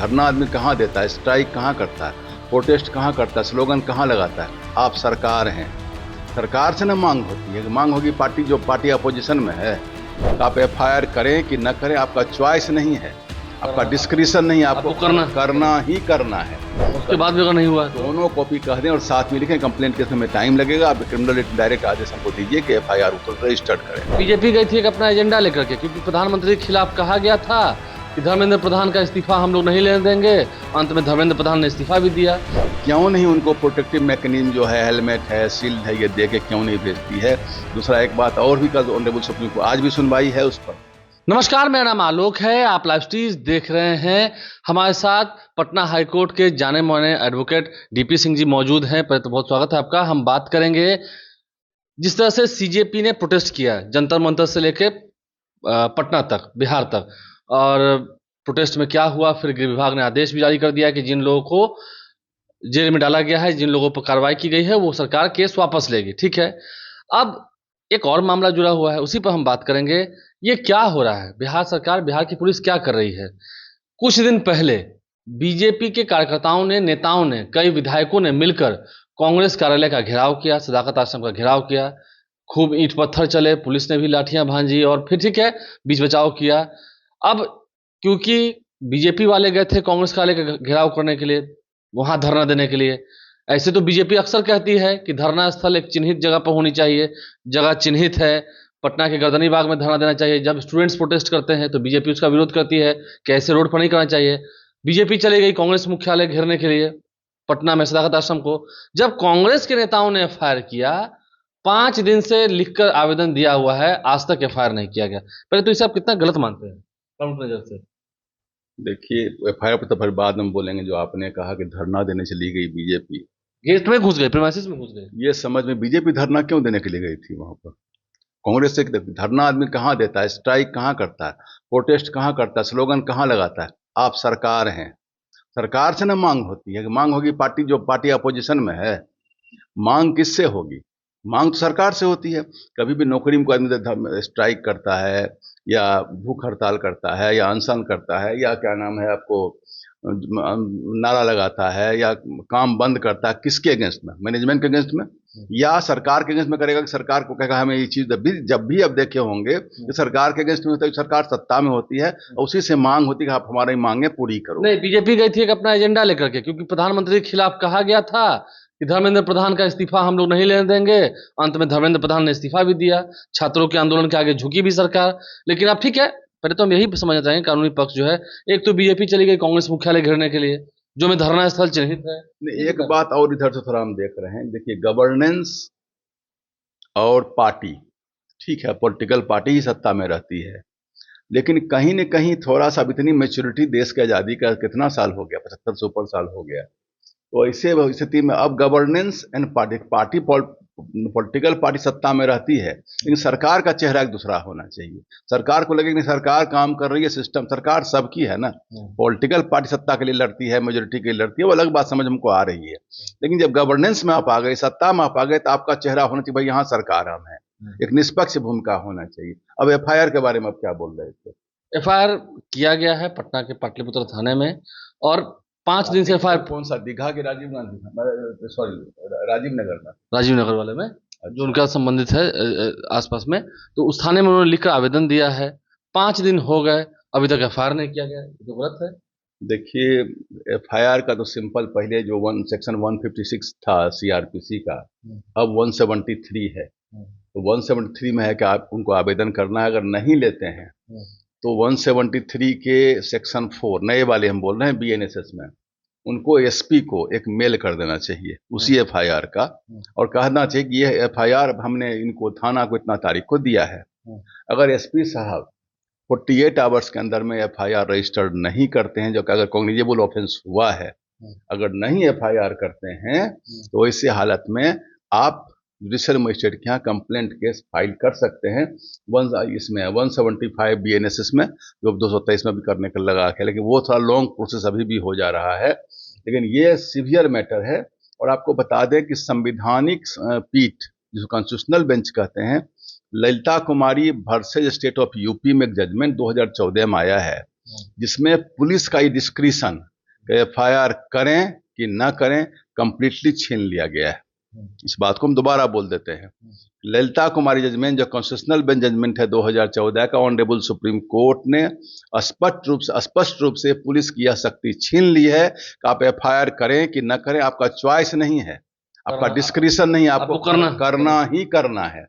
धरना आदमी कहाँ देता है, स्ट्राइक कहाँ करता है, प्रोटेस्ट कहाँ करता है, स्लोगन कहाँ लगाता है? आप सरकार हैं, सरकार से ना मांग होती है। मांग होगी पार्टी, जो पार्टी अपोजिशन में है, तो आप एफआईआर करें कि न करें, आपका चॉइस नहीं है, आपका डिस्क्रिशन नहीं है, आपको करना ही करना है। उसके बाद भी अगर नहीं हुआ दोनों कॉपी कह दें और साथ में लिखें, कंप्लेंट केस में टाइम लगेगा, आप क्रिमिनल डायरेक्ट आदेश हमको दीजिए कि एफआईआर रजिस्टर्ड करें। बीजेपी गई थी एक अपना एजेंडा लेकर के, क्योंकि प्रधानमंत्री के खिलाफ कहा गया था कि धर्मेंद्र प्रधान का इस्तीफा हम लोग नहीं लेने देंगे। अंत में धर्मेंद्र प्रधान ने इस्तीफा भी दिया। क्यों नहीं उनको प्रोटेक्टिव मैकेनिज्म जो है, हेलमेट है, शील्ड है, ये दे के क्यों नहीं भेजती है? दूसरा एक बात और भी कल ऑनरेबल सुप्रीम कोर्ट आज भी सुनवाई है उस पर। नमस्कार, मेरा नाम आलोक है, आप लाइव स्ट्रीज देख रहे हैं। हमारे साथ पटना हाईकोर्ट के जाने माने एडवोकेट डीपी सिंह जी मौजूद हैं। पहले तो बहुत स्वागत है आपका। हम बात करेंगे जिस तरह से सीजेपी ने प्रोटेस्ट किया जंतर मंतर से लेके पटना तक, बिहार तक, और प्रोटेस्ट में क्या हुआ, फिर गृह विभाग ने आदेश भी जारी कर दिया कि जिन लोगों को जेल में डाला गया है, जिन लोगों पर कार्रवाई की गई है, वो सरकार केस वापस लेगी। ठीक है, अब एक और मामला जुड़ा हुआ है, उसी पर हम बात करेंगे। ये क्या हो रहा है, बिहार सरकार, बिहार की पुलिस क्या कर रही है? कुछ दिन पहले बीजेपी के कार्यकर्ताओं ने, नेताओं ने, कई विधायकों ने मिलकर कांग्रेस कार्यालय का घेराव किया, सदाकत आश्रम का घेराव किया, खूब ईंट पत्थर चले, पुलिस ने भी लाठियां भांजी और फिर ठीक है बीच बचाव किया। अब क्योंकि बीजेपी वाले गए थे कांग्रेस कार्यालय का घेराव करने के लिए, वहां धरना देने के लिए। ऐसे तो बीजेपी अक्सर कहती है कि धरना स्थल एक चिन्हित जगह पर होनी चाहिए, जगह चिन्हित है, पटना के गर्दनी बाग में धरना देना चाहिए। जब स्टूडेंट्स प्रोटेस्ट करते हैं तो बीजेपी उसका विरोध करती है कि ऐसे रोड पर नहीं करना चाहिए। बीजेपी चली गई कांग्रेस मुख्यालय घेरने के लिए पटना में, सदाकत आश्रम को। जब कांग्रेस के नेताओं ने एफआईआर किया, 5 दिन से लिखकर आवेदन दिया हुआ है, आज तक एफआईआर नहीं किया गया। पहले तो इसे आप कितना गलत मानते हैं काउंटर नजर से? देखिए, एफआईआर पर तो फिर बाद में बोलेंगे। जो आपने कहा कि धरना देने चली गई बीजेपी, गेट में घुस गए, प्रीमाइसेस में घुस गए। ये समझ में, बीजेपी धरना क्यों देने के लिए गई थी वहां पर? कांग्रेस से धरना आदमी कहाँ देता है, स्ट्राइक कहाँ करता है, प्रोटेस्ट कहाँ करता है, स्लोगन कहाँ लगाता है? आप सरकार हैं, सरकार से ना मांग होती है। मांग होगी पार्टी, जो पार्टी अपोजिशन में है, मांग किससे होगी? मांग तो सरकार से होती है। कभी भी नौकरी में कोई आदमी स्ट्राइक करता है या भूख हड़ताल करता है या अनशन करता है या क्या नाम है आपको, नारा लगाता है या काम बंद करता है, किसके अगेंस्ट में? मैनेजमेंट के अगेंस्ट में या सरकार के अगेंस्ट में करेगा? कि सरकार को कहेगा हमें ये चीज, जब भी अब देखे होंगे कि सरकार के अगेंस्ट में होता है, सरकार सत्ता में होती है, उसी से मांग होती है कि आप हमारी मांगे पूरी करो। नहीं, बीजेपी गई थी एक अपना एजेंडा लेकर के, क्योंकि प्रधानमंत्री के खिलाफ कहा गया था कि धर्मेंद्र प्रधान का इस्तीफा हम लोग नहीं लेने देंगे। अंत में धर्मेंद्र प्रधान ने इस्तीफा भी दिया। छात्रों के आंदोलन के आगे झुकी भी सरकार। लेकिन अब ठीक है, पहले तो हम यही समझना चाहेंगे, कानूनी पक्ष जो है, एक तो बीजेपी चली गई कांग्रेस मुख्यालय घेरने के लिए, जो में धरना स्थल चिन्हित है। एक बात और इधर से थोड़ा हम देख रहे हैं। देखिए, गवर्नेंस और पार्टी, ठीक है, पॉलिटिकल पार्टी ही सत्ता में रहती है, लेकिन कहीं न कहीं थोड़ा सा, इतनी मैच्योरिटी देश की आज़ादी का कितना साल हो गया, 75 से ऊपर साल हो गया। तो ऐसे स्थिति में अब governance and party political party सत्ता में रहती है, लेकिन सरकार का चेहरा एक दूसरा होना चाहिए। सरकार को लगे कि सरकार काम कर रही है, सिस्टम, सरकार सबकी है ना। पॉलिटिकल पार्टी सत्ता के लिए लड़ती है, मेजोरिटी के लिए लड़ती है, वो अलग बात समझ हमको आ रही है। लेकिन जब गवर्नेंस में आप आ गए, सत्ता में आप आ गए, तो आपका चेहरा होना चाहिए, भाई यहाँ सरकार हम है, एक निष्पक्ष भूमिका होना चाहिए। अब एफआईआर के बारे में आप क्या बोल रहे थे? एफआईआर किया गया है पटना के पाटलिपुत्र थाने में, और 5 दिन से एफआईआर कौन सा, दीघा के राजीव गांधी, सॉरी राजीव नगर में, राजीव नगर वाले में, जो उनका संबंधित है आसपास में, तो उस थाने में उन्होंने लिखकर आवेदन दिया है। 5 दिन हो गए, अभी तक एफआईआर नहीं किया गया, तो गलत है। देखिए, एफआईआर का तो सिंपल, पहले जो सेक्शन 156 था सीआरपीसी का, अब 173 है। तो 173 में है कि आप उनको आवेदन करना है, अगर नहीं लेते हैं तो 173 के सेक्शन 4 नए वाले हम बोल रहे हैं बीएनएसएस में, उनको एसपी को एक मेल कर देना चाहिए उसी एफआईआर का, और कहना चाहिए कि ये एफआईआर हमने इनको, थाना को इतना तारीख को दिया है। अगर एसपी साहब 48 आवर्स के अंदर में एफआईआर रजिस्टर्ड नहीं करते हैं, जो कि अगर कॉग्निजेबल ऑफेंस हुआ है, अगर नहीं एफआईआर करते हैं, तो ऐसे हालत में आप जुडिशियल मजिस्ट्रेट के यहाँ कंप्लेंट केस फाइल कर सकते हैं। इसमें 175 बीएनएसएस में, जो 223 में भी करने का लगा है, लेकिन वो थोड़ा लॉन्ग प्रोसेस अभी भी हो जा रहा है। लेकिन ये सीवियर मैटर है। और आपको बता दें कि संवैधानिक पीठ, जिसको कॉन्स्टिट्यूशनल बेंच कहते हैं, ललिता कुमारी वर्सेज स्टेट ऑफ यूपी में एक जजमेंट 2014 में आया है, जिसमें पुलिस का ये डिस्क्रिशन, कि FIR करें कि ना करें, कंप्लीटली छीन लिया गया है। इस बात को हम दोबारा बोल देते हैं। ललिता कुमारी जजमेंट जो कॉन्स्टिट्यूशनल बेंच जजमेंट है 2014 का, ऑनरेबल सुप्रीम कोर्ट ने स्पष्ट रूप से पुलिस की यह शक्ति छीन ली है कि आप FIR करें कि ना करें, आपका चॉइस नहीं है, आपका डिस्क्रिशन नहीं है, आपको करना ही करना है।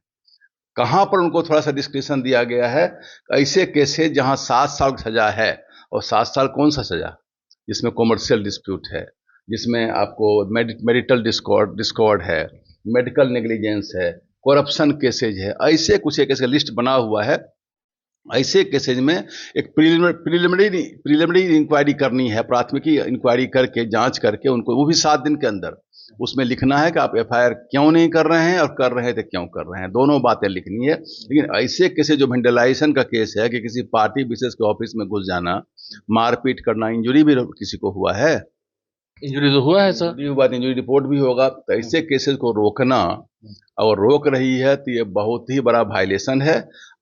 कहां पर उनको थोड़ा सा डिस्क्रिशन दिया गया है? ऐसे केसेस जहां 7 साल की सजा है, और 7 साल कौन सा सजा, जिसमें कॉमर्शियल डिस्प्यूट है, जिसमें आपको मैरिटल डिस्कॉर्ड है, मेडिकल नेग्लिजेंस है, करप्शन केसेज है, ऐसे कुछ एक ऐसे लिस्ट बना हुआ है। ऐसे केसेज में एक प्रिलिमिनरी इंक्वायरी करनी है, प्राथमिकी इंक्वायरी करके जांच करके उनको, वो भी 7 दिन के अंदर, उसमें लिखना है कि आप FIR क्यों नहीं कर रहे हैं, और कर रहे हैं तो क्यों कर रहे हैं, दोनों बातें लिखनी है। लेकिन ऐसे केसेज जो वेंडलाइजेशन का केस है कि किसी पार्टी विशेष के ऑफिस में घुस जाना, मारपीट करना, इंजरी भी किसी को हुआ है, इंजरी तो हुआ है सर, इंजरी रिपोर्ट भी होगा, तो ऐसे केसेस को रोकना और रोक रही है, तो ये बहुत ही बड़ा वायलेशन है।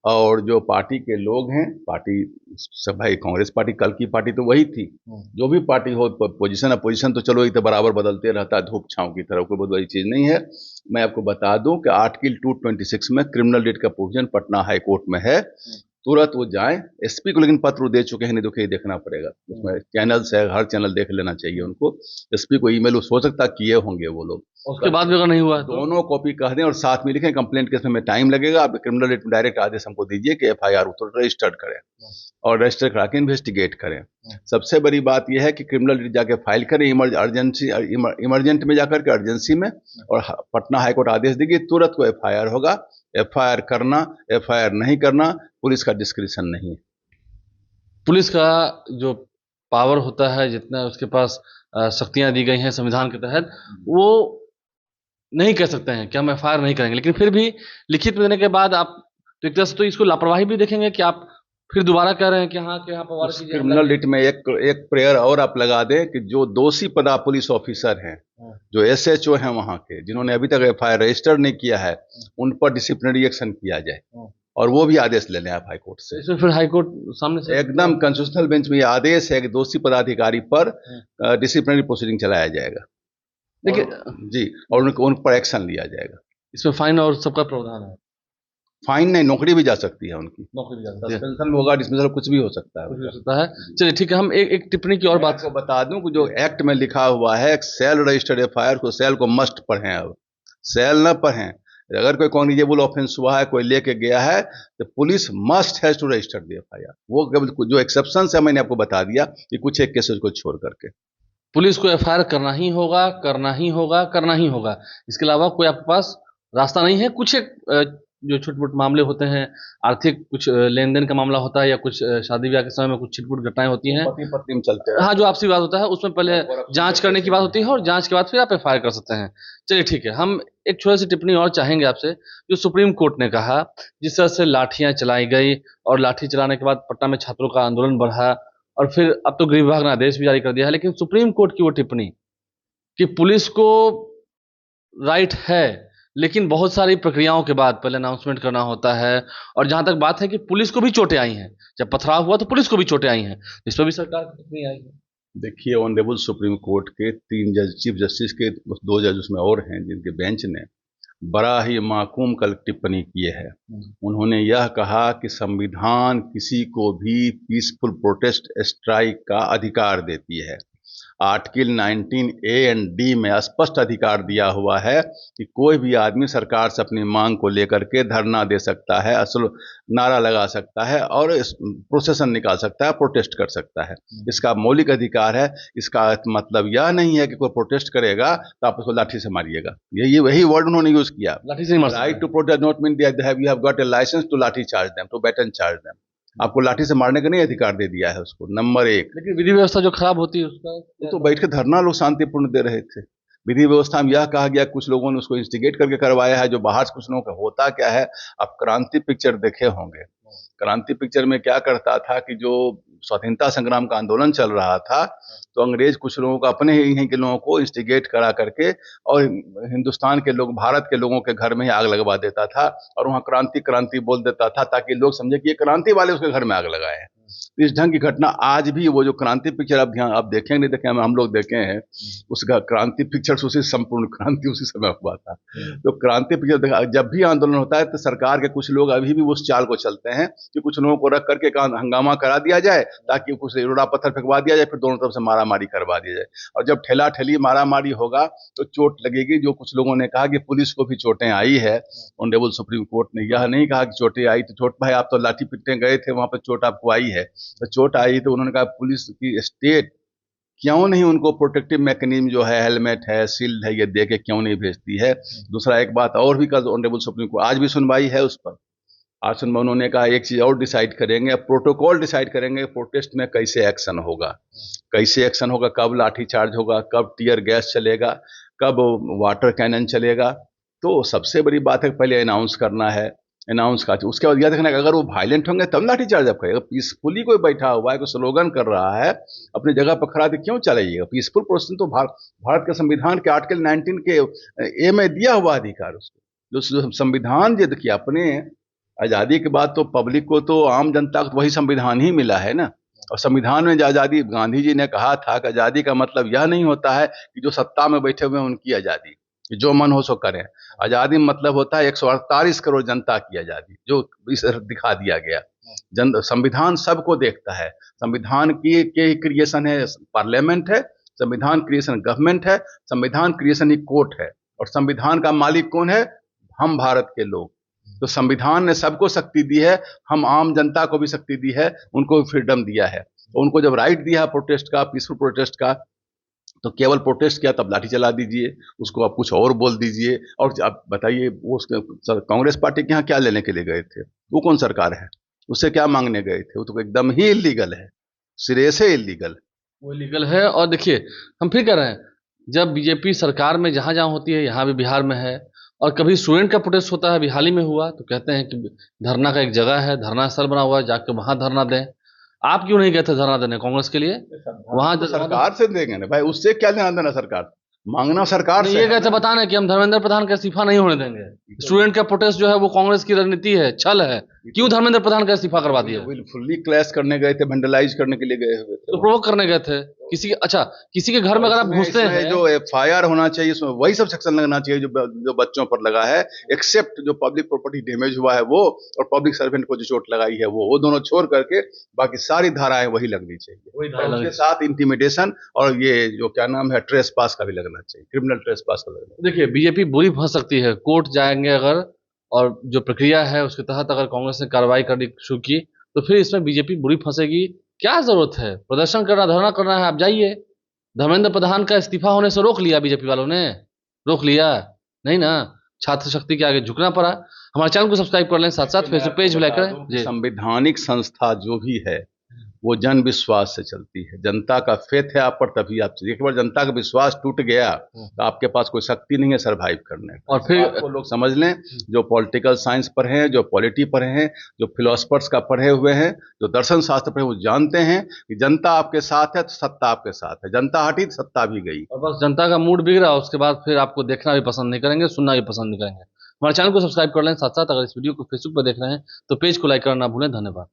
और जो पार्टी के लोग हैं, पार्टी सब भाई, कांग्रेस पार्टी कल की पार्टी तो वही थी, जो भी पार्टी हो, पोजीशन अपोजिशन तो चलो ये तो बराबर बदलते रहता है, धूप छांव की तरह, कोई बहुत बड़ी चीज नहीं है। मैं आपको बता दूं कि आर्टिकल 226 में क्रिमिनल रेट का प्रोविजन पटना हाई कोर्ट में है, तुरंत वो जाएं। SP को लेकिन पत्र दे चुके हैं, नहीं तो कहीं देखना पड़ेगा, उसमें चैनल्स है, हर चैनल देख लेना चाहिए उनको। SP को ईमेल हो सकता किए होंगे वो लोग, उसके बाद भी अगर नहीं हुआ तो दोनों कॉपी कह दें और साथ में लिखें, कंप्लेंट केस में टाइम लगेगा, आप क्रिमिनल रेट में डायरेक्ट आदेश हमको दीजिए कि FIR रजिस्टर्ड करें, और रजिस्टर करा के इन्वेस्टिगेट करें। सबसे बड़ी बात यह है कि क्रिमिनल रेट जाके फाइल करें, इमरजेंट में जाकर के, अर्जेंसी में, और पटना हाईकोर्ट आदेश देगी, तुरंत को FIR होगा। FIR करना, FIR नहीं करना, पुलिस का डिस्क्रिशन नहीं है। पुलिस का जो पावर होता है, जितना उसके पास शक्तियां दी गई हैं संविधान के तहत, वो नहीं कह सकते हैं कि हम FIR नहीं करेंगे, लेकिन फिर भी लिखित में देने के बाद आप तो एक तरह से तो इसको लापरवाही भी देखेंगे कि आप फिर दोबारा कह रहे हैं कि हाँ, कि यहाँ पर क्रिमिनल रिट में एक प्रेयर और आप लगा दें कि जो दोषी पदा पुलिस ऑफिसर हैं, जो SHO हैं वहां के, जिन्होंने अभी तक FIR रजिस्टर नहीं किया है, उन पर डिसिप्लिनरी एक्शन किया जाए, और वो भी आदेश ले लें आप हाईकोर्ट से। इसमें फिर हाईकोर्ट सामने से एकदम कॉन्स्टिट्यूशनल बेंच में ये आदेश है कि दोषी पदाधिकारी पर डिसिप्लिनरी प्रोसीडिंग चलाया जाएगा, लेकिन जी, और उन पर एक्शन लिया जाएगा। इसमें फाइन और सबका प्रावधान है? फाइन नहीं, नौकरी भी जा सकती है उनकी, नौकरी भी जा सकती है, सस्पेंशन में होगा, डिसमिसल, कुछ भी हो सकता है, कुछ भी हो सकता है। चलिए ठीक है, हम एक टिप्पणी की और बात को बता दूं कि जो एक्ट में लिखा हुआ है सेल रजिस्टर्ड FIR को, सेल को मस्ट पढ़ें, अब सेल न पढ़ें। अगर कोई कॉग्निजेबल ऑफेंस हुआ है, कोई लेके गया है, तो police must has to register the FIR। वो जो एक्सेप्शन है मैंने आपको बता दिया कि कुछ एक केसेस को छोड़ करके पुलिस को FIR करना ही होगा, करना ही होगा, करना ही होगा। इसके अलावा कोई आपके पास रास्ता नहीं है। कुछ एक जो छोटे मोटे मामले होते हैं, आर्थिक कुछ लेन देन का मामला होता है, या कुछ शादी ब्याह के समय में कुछ छिटपुट घटनाएं होती हैं, पति पत्नी में चलते हैं, हाँ, जो आपसी बात होता है, उसमें पहले जांच करने की बात होती है, और जांच के बाद फिर आप FIR कर सकते हैं। चलिए ठीक है, हम एक छोटी सी टिप्पणी और चाहेंगे आपसे। जो सुप्रीम कोर्ट ने कहा, जिस तरह से लाठियां चलाई गई, और लाठी चलाने के बाद पटना में छात्रों का आंदोलन बढ़ा, और फिर अब तो गृह विभाग ने आदेश भी जारी कर दिया है, लेकिन सुप्रीम कोर्ट की वो टिप्पणी कि पुलिस को राइट है, लेकिन बहुत सारी प्रक्रियाओं के बाद पहले अनाउंसमेंट करना होता है, और जहां तक बात है कि पुलिस को भी चोटें आई हैं, जब पथराव हुआ तो पुलिस को भी चोटें आई हैं, इस पर भी सरकार की टिप्पणी आई है। देखिए, ऑनरेबल सुप्रीम कोर्ट के 3 जज, चीफ जस्टिस के 2 जज उसमें और हैं, जिनके बेंच ने बड़ा ही माकूम कल टिप्पणी किए है। उन्होंने यह कहा कि संविधान किसी को भी पीसफुल प्रोटेस्ट स्ट्राइक का अधिकार देती है। आर्टिकल 19A एंड D में स्पष्ट अधिकार दिया हुआ है कि कोई भी आदमी सरकार से अपनी मांग को लेकर के धरना दे सकता है, असल नारा लगा सकता है, और प्रोसेसन निकाल सकता है, प्रोटेस्ट कर सकता है। इसका मौलिक अधिकार है। इसका मतलब यह नहीं है कि कोई प्रोटेस्ट करेगा तो आप उसको लाठी से मारिएगा। यही वही वर्ड उन्होंने यूज किया, लाठी से right to protest not mean you have got a licence to lathi charge them, to baton charge them. आपको लाठी से मारने का नहीं अधिकार दे दिया है उसको, नंबर 1। लेकिन विधि व्यवस्था जो खराब होती है उसका तो बैठ के धरना लोग शांतिपूर्ण दे रहे थे। विधि व्यवस्था में यह कहा गया, कुछ लोगों ने उसको इंस्टिगेट करके करवाया है, जो बाहर से कुछ लोगों का होता क्या है। आप क्रांति पिक्चर देखे होंगे, क्रांति पिक्चर में क्या करता था कि जो स्वतंत्रता संग्राम का आंदोलन चल रहा था, तो अंग्रेज कुछ लोगों को, अपने ही के लोगों को इंस्टिगेट करा करके, और हिंदुस्तान के लोग, भारत के लोगों के घर में ही आग लगवा देता था, और वहाँ क्रांति क्रांति बोल देता था, ताकि लोग समझे कि ये क्रांति वाले उसके घर में आग लगाए हैं। तो इस ढंग की घटना आज भी, वो जो क्रांति पिक्चर आप ध्यान आप देखेंगे नहीं देखें, हम लोग देखे हैं उसका क्रांति पिक्चर, उसी संपूर्ण क्रांति उसी समय हुआ था। तो क्रांति पिक्चर जब भी आंदोलन होता है तो सरकार के कुछ लोग अभी भी उस चाल को चलते हैं कि कुछ लोगों को रख करके हंगामा करा दिया जाए, ताकि कुछ रोड़ा पत्थर फेंकवा दिया जाए, फिर दोनों तरफ से मारा मारी करवा दिया जाए। और जब ठेला ठेली मारा मारी होगा तो चोट लगेगी। जो कुछ लोगों ने कहा कि पुलिस को भी चोटें आई है, ऑनरेबल सुप्रीम कोर्ट ने यह नहीं कहा कि चोटें आई तो चोट भाई आप तो लाठी पीटने गए थे, वहां पर चोट आपको आई है, तो चोट आई तो उन्होंने कहा पुलिस की स्टेट क्यों नहीं उनको प्रोटेक्टिव मैकेनिज्म जो है, हेलमेट है, शील्ड है, ये दे के क्यों नहीं भेजती है। दूसरा एक बात और भी कल ऑनरेबल सुप्रीम कोर्ट आज भी सुनवाई है उस पर, आज सुनवाई उन्होंने कहा एक चीज और डिसाइड करेंगे, प्रोटोकॉल डिसाइड करेंगे प्रोटेस्ट में कैसे एक्शन होगा, कैसे एक्शन होगा, कब लाठी चार्ज होगा, कब टीयर गैस चलेगा, कब वाटर कैनन चलेगा। तो सबसे बड़ी बात है पहले अनाउंस करना है, अनाउंस का उसके बाद यह देखना है कि अगर वो वायलेंट होंगे तब लाठी चार्ज आप करेगा। पीसफुली कोई बैठा हुआ है, कोई स्लोगन कर रहा है, अपनी जगह पर खड़ा, तो क्यों चलाइएगा। पीसफुल प्रोटेस्ट तो भारत के संविधान के आर्टिकल 19 के ए में दिया हुआ अधिकार उसको, जो संविधान जो देखिए अपने आज़ादी के बाद तो पब्लिक को तो आम जनता को वही संविधान ही मिला है ना। और संविधान में जो आज़ादी, गांधी जी ने कहा था कि आज़ादी का मतलब यह नहीं होता है कि जो सत्ता में बैठे हुए हैं उनकी आज़ादी, जो मन हो सो करें। आज़ादी मतलब होता है 148 करोड़ जनता की आज़ादी, जो इस दिखा दिया गया। संविधान सबको देखता है। संविधान की के क्रिएशन है पार्लियामेंट है, संविधान क्रिएशन गवर्नमेंट है, संविधान क्रिएशन ही कोर्ट है, और संविधान का मालिक कौन है, हम भारत के लोग। तो संविधान ने सबको शक्ति दी है, हम आम जनता को भी शक्ति दी है, उनको भी फ्रीडम दिया है। तो उनको जब राइट दिया है प्रोटेस्ट का, पीसफुल प्रोटेस्ट का, तो केवल प्रोटेस्ट किया तब लाठी चला दीजिए, उसको आप कुछ और बोल दीजिए। और आप बताइए वो कांग्रेस पार्टी के यहाँ क्या लेने के लिए गए थे, वो कौन सरकार है, उससे क्या मांगने गए थे, वो तो एकदम ही इलीगल है, सिरे से इलीगल। वो इलीगल है। और देखिए हम फिर कह रहे हैं, जब बीजेपी सरकार में जहां जहां होती है, यहाँ भी बिहार में है, और कभी स्टूडेंट का प्रोटेस्ट होता है, अभी हाल ही में हुआ, तो कहते हैं कि धरना का एक जगह है, धरना स्थल बना हुआ है, जाके वहां धरना दें। आप क्यों नहीं गए थे धरना देने कांग्रेस के लिए? वहां तो सरकार से देंगे ना भाई, उससे क्या लेना देना, सरकार मांगना सरकार से। ये कैसे बताना कि हम धर्मेंद्र प्रधान का इस्तीफा नहीं होने देंगे? स्टूडेंट का प्रोटेस्ट जो है वो कांग्रेस की रणनीति है, छल है। क्यों धर्मेंद्र प्रधान का इस्तीफा करवा दिया? फुल्ली क्लैश करने गए थे, वेंडलाइज करने के लिए गए हुए थे, तो प्रोवोक करने गए थे किसी के। अच्छा, किसी के घर में अगर आप घुसते हैं, जो एफआईआर होना चाहिए उसमें वही सब सेक्शन लगना चाहिए जो बच्चों पर लगा है, एक्सेप्ट जो पब्लिक प्रॉपर्टी डैमेज हुआ है वो, और पब्लिक सर्वेंट को जो चोट लगाई है वो दोनों छोड़ करके बाकी सारी धाराएं वही लगनी चाहिए। उसके साथ इंटिमिडेशन और ये जो क्या नाम है ट्रेस पास का भी लगना चाहिए, क्रिमिनल ट्रेस पास का लगना चाहिए। देखिए बीजेपी बुरी फंस सकती है, कोर्ट जाएंगे अगर, और जो प्रक्रिया है उसके तहत अगर कांग्रेस ने कार्रवाई करनी शुरू की तो फिर इसमें बीजेपी बुरी फंसेगी। क्या जरूरत है प्रदर्शन करना, धरना करना है, आप जाइए। धर्मेंद्र प्रधान का इस्तीफा होने से रोक लिया बीजेपी वालों ने? रोक लिया नहीं ना, छात्र शक्ति के आगे झुकना पड़ा। हमारे चैनल को सब्सक्राइब कर लें, साथ साथ फेसबुक पेज भी लाइक करें। संवैधानिक संस्था जो भी है वो जन विश्वास से चलती है, जनता का फेथ है आप पर, तभी आप चलिए। एक बार जनता का विश्वास टूट गया तो आपके पास कोई शक्ति नहीं है सरवाइव करने। और फिर को लोग समझ लें, जो पॉलिटिकल साइंस पर हैं, जो पॉलिटी पर हैं, जो फिलोसफर्स का पढ़े हुए हैं, जो दर्शन शास्त्र पर, वो जानते हैं कि जनता आपके साथ है तो सत्ता आपके साथ है, जनता हटी तो सत्ता भी गई। और बस जनता का मूड बिगड़ा, उसके बाद फिर आपको देखना भी पसंद नहीं करेंगे, सुनना भी पसंद नहीं करेंगे। हमारे चैनल को सब्सक्राइब कर लें, साथ साथ अगर इस वीडियो को फेसबुक पर देख रहे हैं तो पेज को लाइक करना ना भूलें। धन्यवाद।